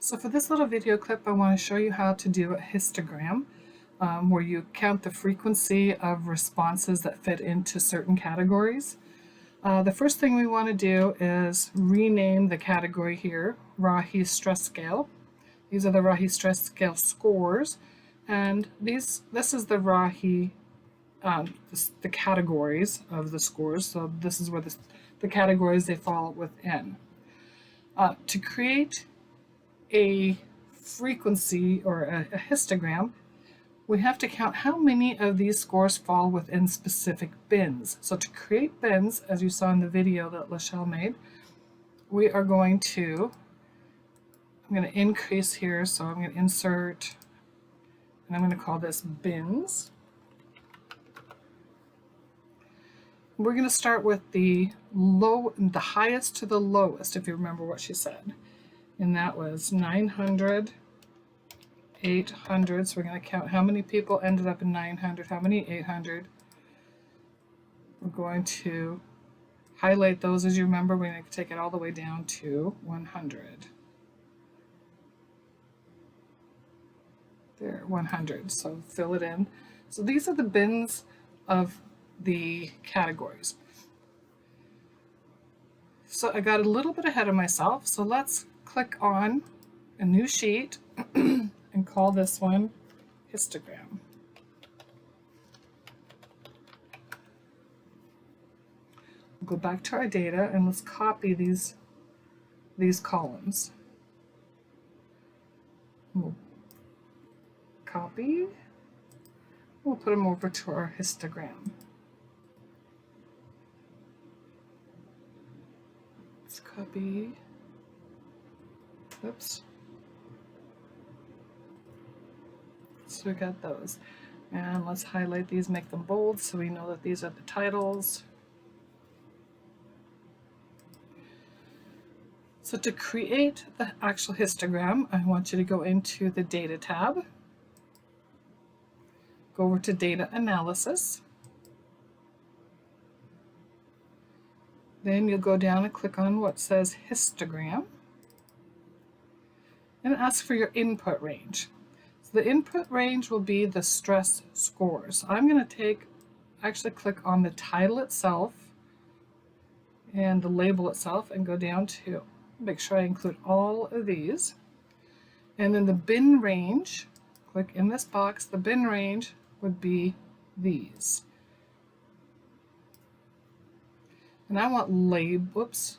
So for this little video clip, I want to show you how to do a histogram, where you count the frequency of responses that fit into certain categories. The first thing we want to do is rename the category here, Rahi Stress Scale. These are the Rahi Stress Scale scores, and this is the Rahi, the categories of the scores. So this is where the categories they fall within. To create a frequency or a histogram, we have to count how many of these scores fall within specific bins. So to create bins, as you saw in the video that Lachelle made, we are going to, I'm going to increase here, so I'm going to insert, and I'm going to call this bins. We're going to start with the highest to the lowest, if you remember what she said. And that was 900, 800. So we're going to count how many people ended up in 900, how many 800. We're going to highlight those. As you remember, we're going to take it all the way down to 100. There, 100. So fill it in. So these are the bins of the categories. So I got a little bit ahead of myself. So let's click on a new sheet and call this one histogram. We'll go back to our data and let's copy these columns. We'll copy. We'll put them over to our histogram. Let's copy. Oops. So we got those. And let's highlight these, make them bold so we know that these are the titles. So to create the actual histogram, I want you to go into the Data tab. Go over to Data Analysis. Then you'll go down and click on what says Histogram. And ask for your input range. So the input range will be the stress scores. I'm going to actually click on the title itself and the label itself and go down to make sure I include all of these. And then the bin range, click in this box, the bin range would be these. And I want whoops,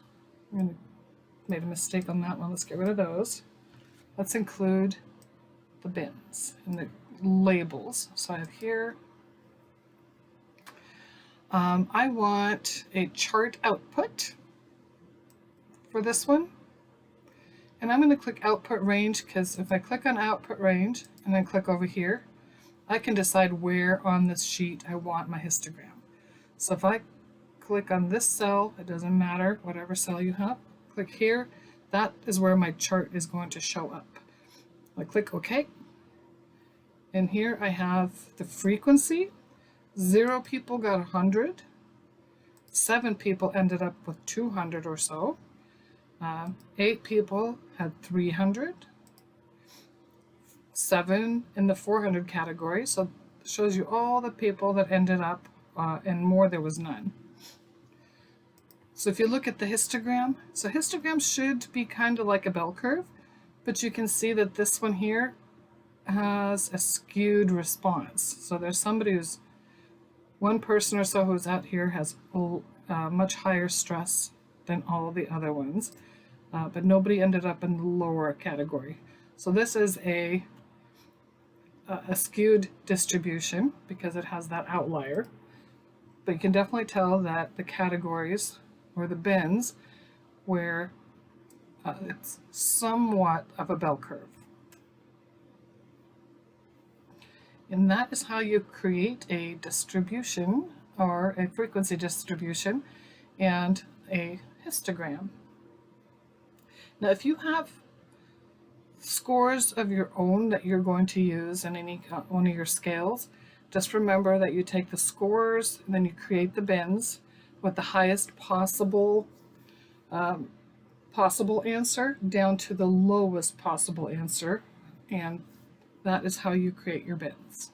made a mistake on that one. Let's get rid of those. Let's include the bins and the labels. So I have here, I want a chart output for this one. And I'm going to click output range because if I click on output range and then click over here, I can decide where on this sheet I want my histogram. So if I click on this cell, it doesn't matter, whatever cell you have, click here, that is where my chart is going to show up. I click OK. And here I have the frequency. 0 people got 100. 7 people ended up with 200 or so. 8 people had 300. 7 in the 400 category. So it shows you all the people that ended up, and more there was none. So if you look at the histogram, so histogram should be kind of like a bell curve, but you can see that this one here has a skewed response. So there's one person or so who's out here has much higher stress than all the other ones, but nobody ended up in the lower category. So this is a skewed distribution because it has that outlier, but you can definitely tell that the categories or the bins where it's somewhat of a bell curve. And that is how you create a distribution or a frequency distribution and a histogram. Now, if you have scores of your own that you're going to use in any one of your scales, just remember that you take the scores and then you create the bins with the highest possible possible answer down to the lowest possible answer, and that is how you create your bits.